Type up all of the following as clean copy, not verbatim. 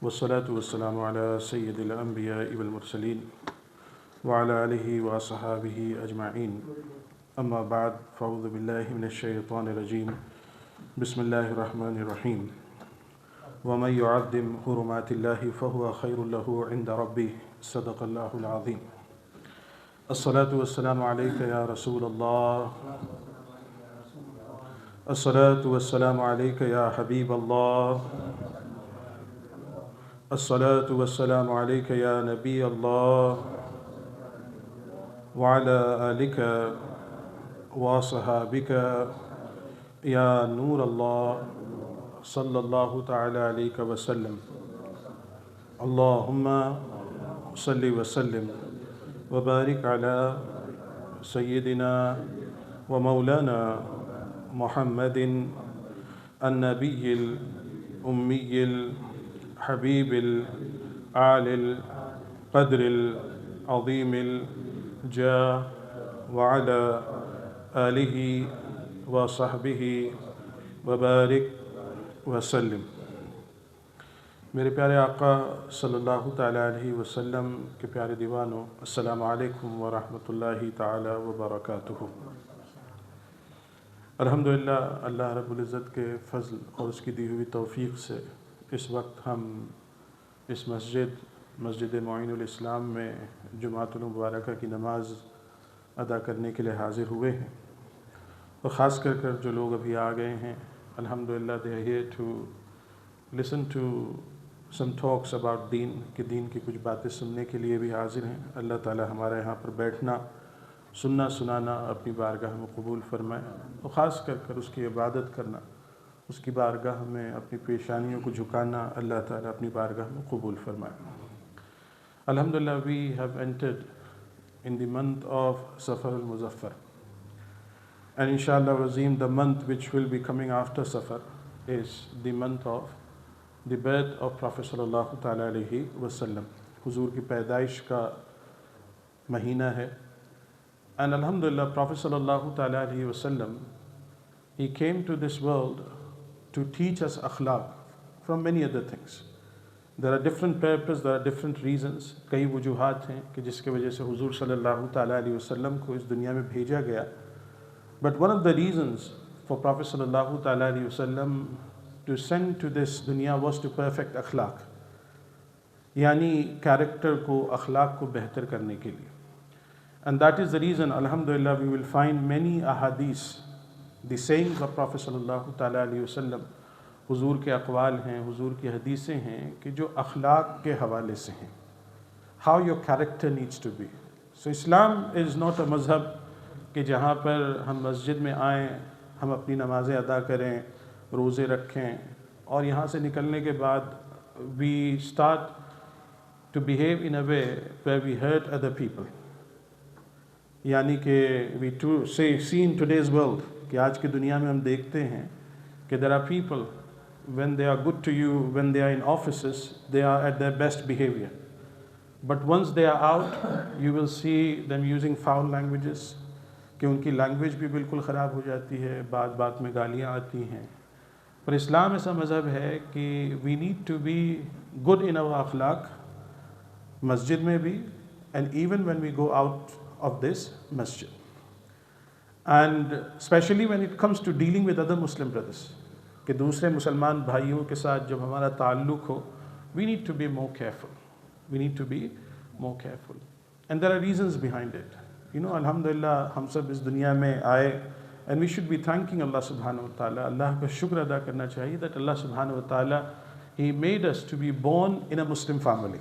वस्सलातु वस्सलामु अला सय्यिदिल अंबियाइ वल मुरसलीन व अला आलिहि व अस्हाबिहि अजमाइन। अम्मा बाद फ़अऊज़ु बिल्लाहि मिनश शैतानिर रजीम। बिस्मिल्लाहिर रहमानिर रहीम। व मन युअज़्ज़िम हुरुमातिल्लाहि फ़हुव खैरुल लहू इंद रब्बिह। सदक़ल्लाहुल अज़ीम। अस्सलातु वस्सलामु अलैका या रसूलल्लाह। अस्सलातु वस्सलामु अलैका या हबीबल्लाह। अस्सलातु वस्सलामु अलैका या नबी अल्लाह व अला आलिका व असहाबिका या नूर अल्लाह सल्लल्लाहु तआला अलैका वसल्लम। अल्लाहुम्मा सल्लि वसल्लिम व बारिक अला सय्यिदिना व मौलाना मुहम्मदिन अन्नबिय्यिल उम्मिय्यिल हबीबिल आलिल क़द्रिल अज़ीमिल जाह व अला आलिहि व सहबिहि व बारिक वसल्लिम। मेरे प्यारे आका सल्लल्लाहु तआला अलैहि वसल्लम के प्यारे दीवानों, अस्सलामु अलैकुम व रहमतुल्लाहि तआला व बरकातुहू। अल्हम्दुलिल्लाह, अल्लाह रब्बुल इज़्ज़त के फ़ज़ल और उसकी दी हुई तौफ़ीक़ से इस वक्त हम इस मस्जिद मुईनुल इस्लाम में जुमातुल मुबारका की नमाज़ अदा करने के लिए हाज़िर हुए हैं। और ख़ास कर जो लोग अभी आ गए हैं, अल्हम्दुलिल्लाह they are here to listen to some talks about दीन, कि दीन की कुछ बातें सुनने के लिए भी हाज़िर हैं। अल्लाह ताला हमारे यहाँ पर बैठना, सुनना सुनाना अपनी बारगाह में कबूल फ़रमाए और ख़ास कर उसकी इबादत करना, उसकी बारगाह में अपनी पेशानियों को झुकाना अल्लाह ताला अपनी बारगाह में कबूल फ़रमाए। अल्हम्दुलिल्लाह, we have entered in the month of Safar al-Muzaffar, and inshallah Azim, the month which will be coming after Safar is the month of the birth of Prophet sallallahu ta'ala alaihi wasallam. हुजूर की पैदाइश का महीना है। And alhamdulillah, Prophet sallallahu ta'ala alaihi wasallam, he came to this world to teach us akhlaq from many other things. There are different purposes, there are different reasons. कई वजूहात हैं कि जिसके वजह से हुजूर सल्लल्लाहु ताला अलैहि वसल्लम को इस दुनिया में भेजा गया। But one of the reasons for Prophet सल्लल्लाहु ताला अलैहि वसल्लम to send to this दुनिया was to perfect अखलाक, यानी कैरेक्टर को, अखलाक को बेहतर करने के लिए। And that is the reason, alhamdulillah, we will find many ahadith, the sayings of Prophet सल्लल्लाहु ताला अलैहि वसल्लम, हुजूर के अक़वाल हैं, हुजूर की हदीसें हैं कि जो अखलाक के हवाले से हैं। How your character needs to be. So Islam is not a मज़हब कि जहाँ पर हम मस्जिद में आएँ, हम अपनी नमाज़ें अदा करें, रोज़े रखें और यहाँ से निकलने के बाद we start to behave in a way where we hurt other people. यानी कि we to see in today's world, कि आज की दुनिया में हम देखते हैं कि there are people, when they are good to you, when they are in offices, they are at their best behavior. But once they are out, you will see them using foul languages, कि उनकी language भी बिल्कुल ख़राब हो जाती है, बात बात में गालियाँ आती हैं। पर इस्लाम ऐसा मज़हब है कि we need to be good in our अखलाक, मस्जिद में भी, and even when we go out of this masjid. And especially when it comes to dealing with other Muslim brothers, कि दूसरे मुसलमान भाइयों के साथ जब हमारा ताल्लुक़ हो, we need to be more careful. We need to be more careful. And there are reasons behind it. You know, alhamdulillah, हम सब इस दुनिया में आए, and we should be thanking Allah subhanahu wa ta'ala. अल्लाह का शुक्र अदा करना चाहिए that Allah subhanahu wa ta'ala, He made us to be born in a Muslim family.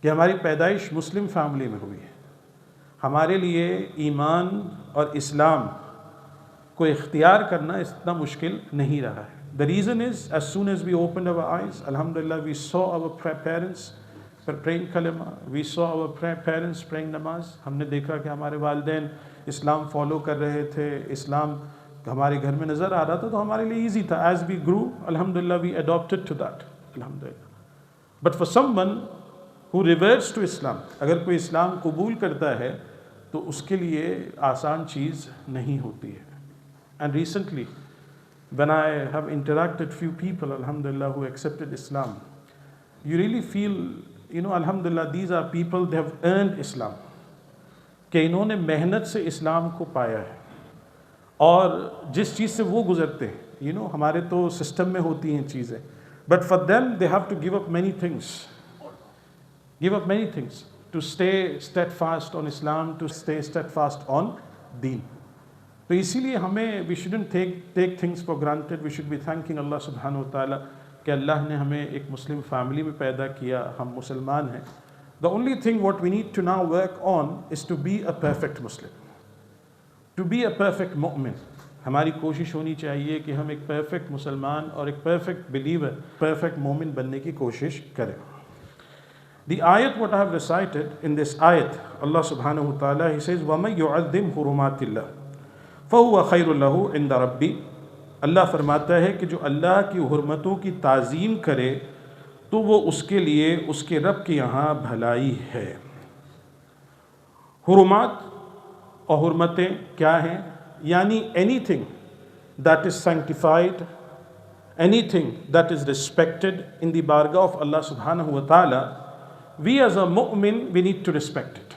कि हमारी पैदाइश मुस्लिम फैमिली में हुई है। हमारे लिए ईमान और इस्लाम को इख्तियार करना इतना मुश्किल नहीं रहा है। The reason is, as soon as we opened our eyes, alhamdulillah, we saw our parents praying kalima, we saw our parents praying namaz. हमने देखा कि हमारे वालिदैन इस्लाम फॉलो कर रहे थे, इस्लाम हमारे घर में नज़र आ रहा था, तो हमारे लिए ईजी था। As we grew, alhamdulillah, we adopted to that, alhamdulillah. But for someone who reverts to Islam, अगर कोई इस्लाम कबूल करता है तो उसके लिए आसान चीज़ नहीं होती है। And recently, when I have interacted few people, alhamdulillah, who accepted Islam, you really feel, alhamdulillah, these are people, they have earned Islam, कि इन्होंने मेहनत से इस्लाम को पाया है और जिस चीज़ से वो गुजरते हैं, हमारे तो सिस्टम में होती हैं चीज़ें, but for them they have to give up many things to stay steadfast on Islam, to stay steadfast on deen. तो इसीलिए हमें we shouldn't take things for granted. We should be thanking Allah subhanahu wa ta'ala कि अल्लाह ने हमें एक Muslim family में पैदा किया, हम मुसलमान हैं. The only thing what we need to now work on is to be a perfect Muslim, to be a perfect mu'min. हमारी कोशिश होनी चाहिए कि हम एक परफेक्ट मुसलमान और एक परफेक्ट बिलीवर, परफेक्ट मोमिन बनने की कोशिश करें. The ayat what I have recited, in this ayat, Allah subhanahu wa ta'ala, He says, وَمَنْ يُعَذِّمْ حُرُمَاتِ اللَّهِ فَهُوَ خَيْرٌ لَهُ عِنْدَ رَبِّهِ. अल्लाह फरमाता है कि जो अल्लाह की हुर्मतों की ताज़ीम करे तो वो उसके लिए उसके रब के यहाँ भलाई है. हुर्मात और हुर्मतें क्या हैं? यानी anything that is sanctified, anything that is respected in the bargah of Allah subhanahu wa ta'ala, we as a mu'min, we need to respect it.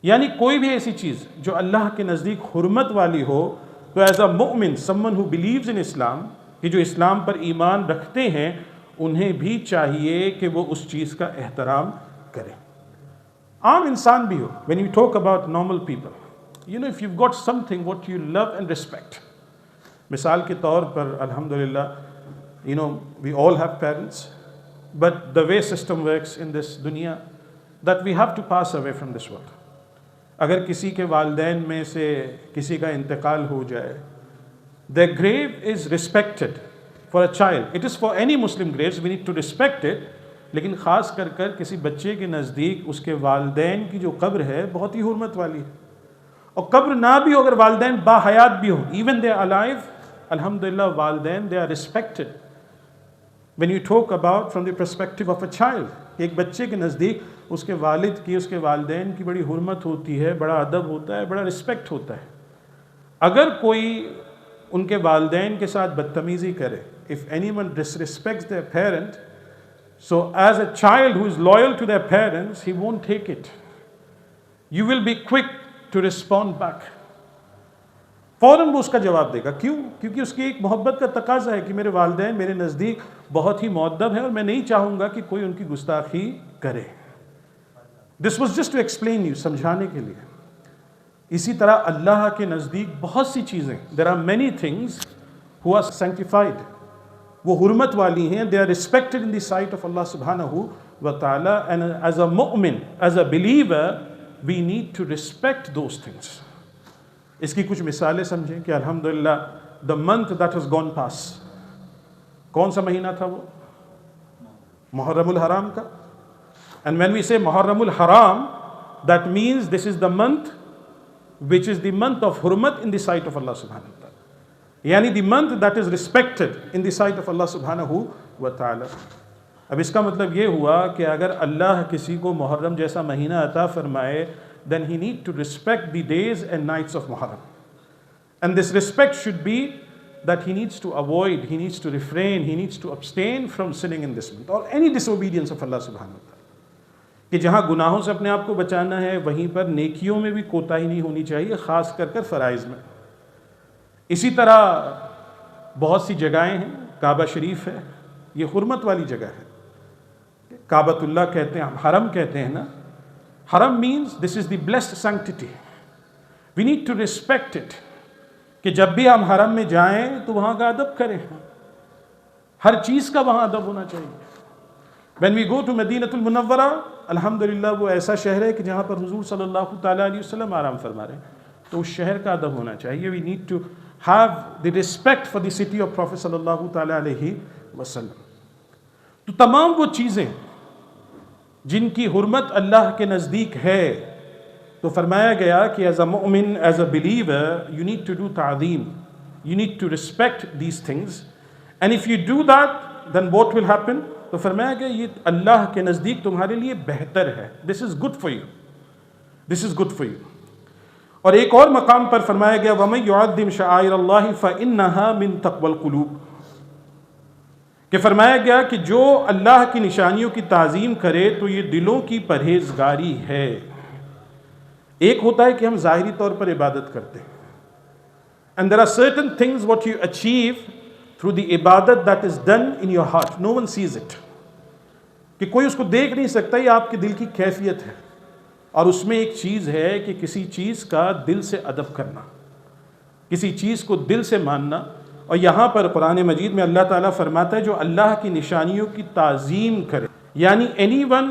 यानी कोई भी ऐसी चीज़ जो अल्लाह के नज़दीक हुर्मत वाली हो, तो एज अ मु'मिन, someone who believes in Islam, कि जो इस्लाम पर ईमान रखते हैं, उन्हें भी चाहिए कि वो उस चीज़ का एहतराम करें. आम इंसान भी हो, when you talk about normal people, if you've got something what you love and respect. मिसाल के तौर पर अल्हम्दुलिल्लाह, we all have parents, but the way system works in this dunya, that we have to pass away from this world. अगर किसी के वालिदैन में से किसी का इंतकाल हो जाए, their grave is respected for a child. It is for any Muslim graves, we need to respect it. लेकिन ख़ास कर कर किसी बच्चे के नज़दीक उसके वालिदैन की जो कब्र है बहुत ही हुर्मत वाली है. और कब्र ना भी हो, अगर वालिदैन बाहयात भी हो, even they are alive, alhamdulillah, वालिदैन, they are respected. When you talk about from the perspective of a child, एक बच्चे के नज़दीक उसके वालिद की, उसके वालिदैन की बड़ी हुर्मत होती है, बड़ा अदब होता है, बड़ा रिस्पेक्ट होता है. अगर कोई उनके वालिदैन के साथ बदतमीज़ी करे, if anyone disrespects their parent, so as a child who is loyal to their parents, he won't take it. You will be quick to respond back. फ़ौरन वो उसका जवाब देगा. क्यों? क्योंकि उसकी एक मोहब्बत का तकाजा है कि मेरे वालिदैन मेरे नज़दीक बहुत ही मुअद्दब है और मैं नहीं चाहूँगा कि कोई उनकी गुस्ताखी करे. This was just to explain you, समझाने के लिए. इसी तरह अल्लाह के नज़दीक बहुत सी चीज़ें, there are many things who are sanctified, वो हुर्मत वाली हैं, they are respected in the sight of Allah सुब्हानहू व तआला. एंड एज अ मुमिन, as a believer, we need to respect those things. इसकी कुछ मिसालें समझें कि अल्हम्दुलिल्लाह, the month that has gone pass, कौन सा महीना था वो? मुहर्रमुल हराम का. एंड व्हेन वी से मुहर्रमुल हराम, that means this is the month which is the month of hurmat in the sight of Allah subhanahu wa ta'ala. यानी the month that is respected in the sight of Allah subhanahu wa ta'ala. अब इसका मतलब ये हुआ कि अगर अल्लाह किसी को मुहर्रम जैसा महीना अता फरमाए, then he need to respect the days and nights of Muharram. And this respect should be that he needs to avoid, he needs to refrain, he needs to abstain from sinning in this month or any disobedience of Allah subhanahu wa ta'ala. कि जहाँ गुनाहों से अपने आप को बचाना है, वहीं पर नेकियों में भी कोताही नहीं होनी चाहिए, ख़ास कर कर फ़राइज़ में. इसी तरह बहुत सी जगहें हैं. काबा शरीफ है, ये हुर्मत वाली जगह है. काबतुल्लाह कहते हैं, हरम कहते हैं ना. हरम means this is the blessed sanctity. We need to respect it. कि जब भी हम हरम में जाएं तो वहाँ का अदब करें. हर चीज़ का वहाँ अदब होना चाहिए. When we go to मदीनतुल Munawwarah, अल्हम्दुलिल्लाह, वो ऐसा शहर है कि जहाँ पर हुजूर सल्लल्लाहु ताला अलैहि वसल्लम आराम फरमा रहे हैं, तो उस शहर का अदब होना चाहिए. We need to have the respect for the city of prophet सल्लल्लाहु ताला अलैहि वसल्लम. तो तमाम वो चीज़ें जिनकी हुर्मत अल्लाह के नज़दीक है, तो फरमाया गया कि एज अ मुमिन, as a believer, you need to do ताज़ीम, you need to respect these things. And if you do that, then what will happen? तो फरमाया गया ये अल्लाह के नज़दीक तुम्हारे लिए बेहतर है. This is good for you, this is good for you. और एक और मकाम पर फरमाया गया, वमन युअद्दिम शआइरल्लाहि फइन्नहा मिन तक़वल क़ुलूब, कि फरमाया गया कि जो अल्लाह की निशानियों की ताज़ीम करे तो ये दिलों की परहेजगारी है। एक होता है कि हम ज़ाहिरी तौर पर इबादत करते हैं, and there are certain things what you achieve through the इबादत that is done in your heart, no one sees it, कि कोई उसको देख नहीं सकता, ये आपके दिल की कैफियत है। और उसमें एक चीज़ है कि किसी चीज़ का दिल से अदब करना, किसी चीज़ को दिल से मानना। और यहाँ पर कुरान मजीद में अल्लाह ताला फरमाता है जो अल्लाह की निशानियों की ताज़ीम करे, यानी anyone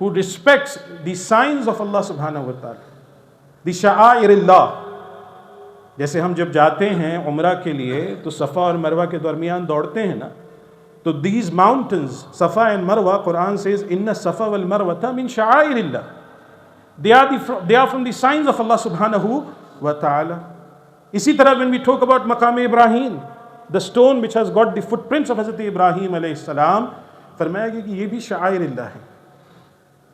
who respects the signs of Allah सुब्हानहू व तआला, द शआइरिल्लाह। जैसे हम जब जाते हैं उम्रा के लिए तो सफ़ा और मरवा के दरमियान दौड़ते हैं ना, तो दीज माउंटेन्स सफ़ा एंड मरवा, कुरान सेज इन्ना सफ़ा वल मरवता मिन शआइरिल्लाह, they are from the signs of Allah subhanahu wa ta'ala. इसी तरह when we talk about मकाम Ibrahim, the stone which has got the footprints of Hazrat Ibrahim alayhi salam, फरमाया गया कि ये भी शआइरिल्लाह है,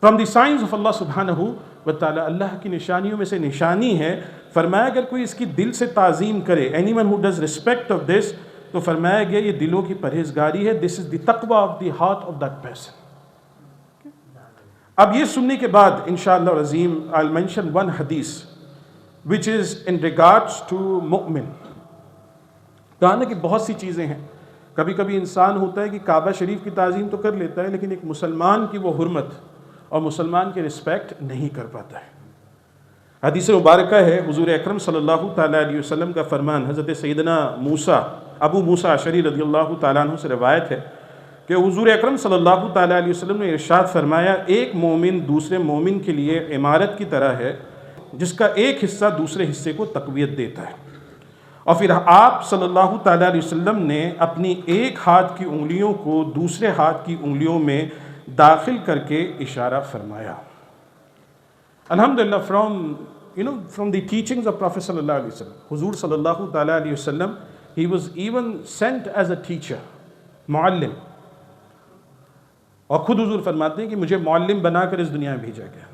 from the signs of Allah subhanahu wa ta'ala, अल्लाह की निशानियों में से निशानी है। फरमाया अगर कोई इसकी दिल से ताज़ीम करे, anyone who does respect of this, तो फरमाया गया ये दिलों की परहेजगारी है, this is the taqwa of the heart of that person. अब ये सुनने के बाद इंशाअल्लाह अज़ीम आई विल मेंशन वन हदीस which is in regards to मुमिन। कहा ना कि बहुत सी चीज़ें हैं, कभी कभी इंसान होता है कि काबा शरीफ की ताज़ीम तो कर लेता है, लेकिन एक मुसलमान की वो हुर्मत और मुसलमान की रिस्पेक्ट नहीं कर पाता है। हदीस मुबारक है हुज़ूर अकरम सल्लल्लाहु तआला अलैहि वसल्लम का फरमान, हज़रत सैयदना मूसा अबू मूसा अशरी रज़ियल्लाहु तआला अन्हु से रिवायत है कि हुज़ूर अकरम सल्लल्लाहु तआला अलैहि वसल्लम ने इरशाद फरमाया, एक मोमिन दूसरे मोमिन के लिए इमारत की तरह है जिसका एक हिस्सा दूसरे हिस्से को तक़वियत देता है। और फिर आप सल्लल्लाहु तआला अलैहि वसल्लम ने अपनी एक हाथ की उंगलियों को दूसरे हाथ की उंगलियों में दाखिल करके इशारा फरमाया। अल्हम्दुलिल्लाह, from the teachings of prophet सल्लल्लाहु अलैहि वसल्लम, हुज़ूर सल्लल्लाहु तआला अलैहि वसल्लम, he was even sent as a teacher, मुअल्लिम। और खुद हुजूर फरमाते हैं कि मुझे मुअल्लिम बनाकर इस दुनिया में भेजा गया।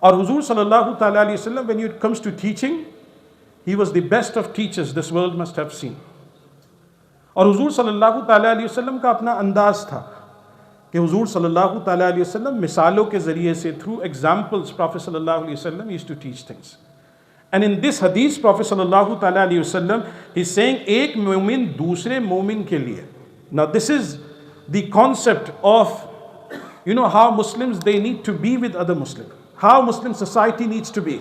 और हुजूर सल्लल्लाहु तआला अलैहि वसल्लम, when it comes to teaching, he was the best of teachers this world must have seen. और हुजूर सल्लल्लाहु तआला अलैहि वसल्लम का अपना अंदाज था कि हुजूर सल्लल्लाहु तआला अलैहि वसल्लम मिसालों के ज़रिए से, थ्रू एग्जाम्पल्स, प्रॉफेट सल्लल्लाहु अलैहि वसल्लम used to teach things. And in this हदीस प्रॉफेट सल्लल्लाहु तआला अलैहि वसल्लम ही इज सेइंग, एक मोमिन दूसरे मोमिन के लिए। Now this is the concept of, how Muslims, they need to be with other Muslims, how Muslim society needs to be.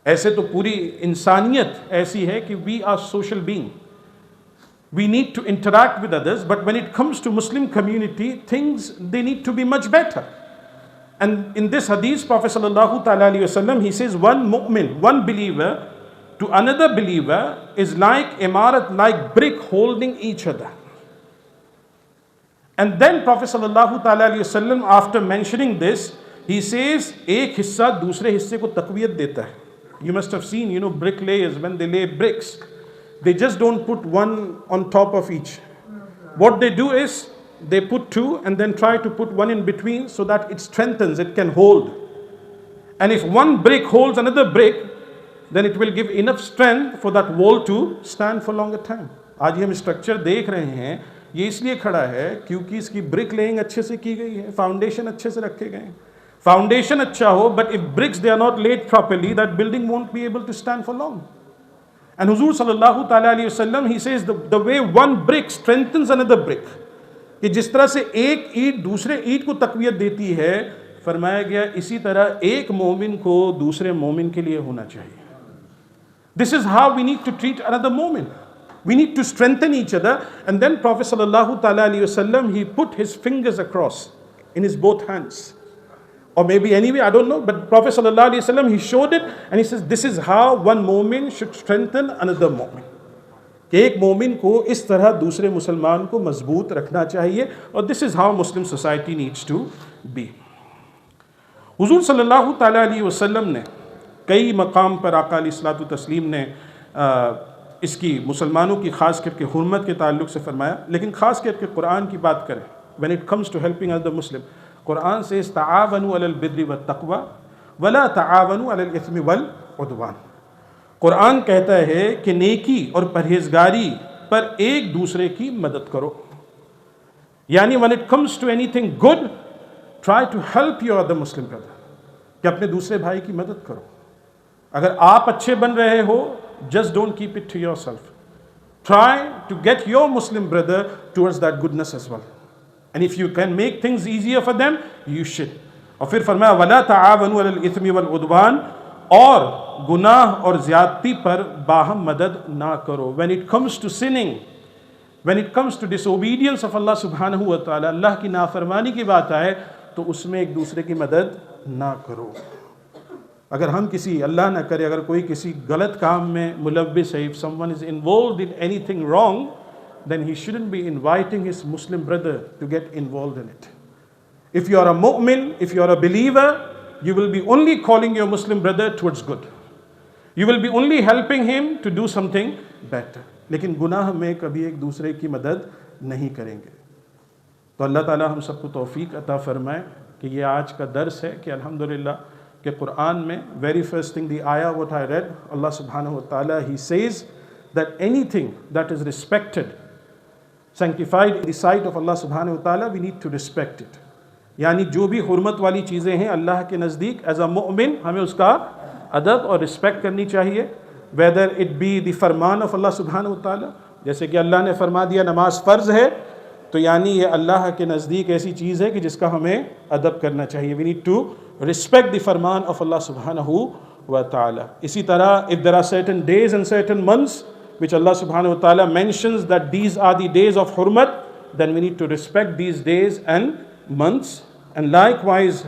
ऐसे तो पूरी इंसानियत ऐसी है कि we are social being, we need to interact with others, but when it comes to Muslim community, things, they need to be much better. And in this hadith, Prophet sallallahu ta'ala alaihi wasallam, he says one mu'min, one believer to another believer is like imarat, like brick holding each other. And then Prophet sallallahu ta'ala alaihi wasallam, after mentioning this, he says एक हिस्सा दूसरे हिस्से को तक़वियत देता है। You must have seen, bricklayers, when they lay bricks, they just don't put one on top of each. What they do is they put two and then try to put one in between so that it strengthens, it can hold. And if one brick holds another brick, then it will give enough strength for that wall to stand for longer time. आज ये हम structure देख रहे हैं, ये इसलिए खड़ा है क्योंकि इसकी ब्रिक लेइंग अच्छे से की गई है, फाउंडेशन अच्छे से रखे गए हैं। फाउंडेशन अच्छा हो, but if bricks they are not laid properly, that building won't be able to stand for long. And हुजूर सल्लल्लाहु तआला अलैहि वसल्लम, he says the way one brick strengthens another brick, कि जिस तरह से एक ईंट दूसरे ईंट को तक़वियत देती है, फरमाया गया इसी तरह एक मोमिन को दूसरे मोमिन के लिए होना चाहिए। This is how we need to treat another मोमिन। We need to strengthen each other. And then Prophet sallallahu ta'ala alaihi wasallam, he put his fingers across in his both hands, or maybe anyway, I don't know, but Prophet sallallahu alaihi wasallam, he showed it and he says this is how one mu'min should strengthen another mu'min, कि एक मोमिन को इस तरह दूसरे मुसलमान को मजबूत रखना चाहिए। और this is how Muslim society needs to be. हुजूर सल्लल्लाहु ताला अलैहि वसल्लम ने कई मकाम पर आका अलैहिस्सलातु तस्लीम ने इसकी मुसलमानों की ख़ास करके हुर्मत के ताल्लुक़ से फ़रमाया। लेकिन ख़ास करके कुरान की बात करें, when it comes to helping other Muslim, कुरान से तआवनु अलल बिर्रि वत तक़वा वला तआवनु अलल इस्मि वल उद्वान। कुरान कहता है कि नेकी और परहेज़गारी पर एक दूसरे की मदद करो। यानी when it comes to anything good, try to help your other Muslim brother, कि अपने दूसरे भाई की मदद करो। अगर आप अच्छे बन रहे हो, just don't keep it to yourself, try to get your Muslim brother towards that goodness as well, and if you can make things easier for them you should. और फिर फरमाया वला तआवनु अलल इस्मि वल उद्वान, और गुनाह और ज्यादती पर बाहम मदद ना करो। When it comes to sinning, when it comes to disobedience of Allah सुब्हानहू व तआला, अल्लाह की नाफरमानी की बात आए तो उसमें एक दूसरे की मदद ना करो। अगर हम किसी, अल्लाह ना करे, अगर कोई किसी गलत काम में मुलव्विस है, if someone is involved in anything wrong, then he shouldn't be inviting his Muslim brother to get involved in it. If you are a mu'min, if you are a believer, you will be only calling your Muslim brother towards good. You will be only helping him to do something better. लेकिन गुनाह में कभी एक दूसरे की मदद नहीं करेंगे। तो अल्लाह ताला हम सबको तौफीक अता फरमाए कि ये आज का दर्स है कि अल्हम्दुलिल्लाह कि कुरान में वेरी फर्स्ट थिंग, द आया व्हाट आई रेड, अल्लाह सुब्हानहू व तआला he says that anything that is respected, sanctified in the sight of Allah subhanahu wa ta'ala, we need to respect it. यानी जो भी हुर्मत वाली चीज़ें हैं अल्लाह के नज़दीक, एज अ मोमिन हमें उसका अदब और रिस्पेक्ट करनी चाहिए, वेदर इट बी द फरमान ऑफ अल्लाह सुब्हानहू व तआला, जैसे कि अल्लाह ने फरमा दिया नमाज फ़र्ज़ है, तो यानी ये अल्लाह के नज़दीक ऐसी चीज़ है कि जिसका हमें अदब करना चाहिए। We need to respect the फरमान ऑफ अल्लाह सुब्हानहू व तआला। इसी तरह if there are certain days and certain months which Allah subhanahu wa ta'ala mentions that these are the days of hurmat, then we need to respect these days and months. And likewise,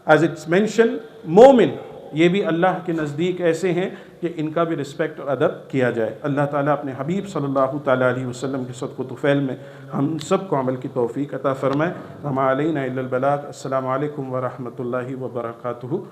as it's mentioned, मोमिन ये भी अल्लाह के नज़दीक ऐसे हैं कि इनका भी रिस्पेक्ट और अदब किया जाए। अल्लाह ताला अपने हबीब सल्लल्लाहु ताला अलैहि वसल्लम के सदक़ तुफ़ैल में हम सबको अमल की तौफ़ीक़ अता फ़रमाए। वमा अलैना इल्लल बलाग। अस्सलामु अलैकुम व रहमतुल्लाहि व बरकातुहू।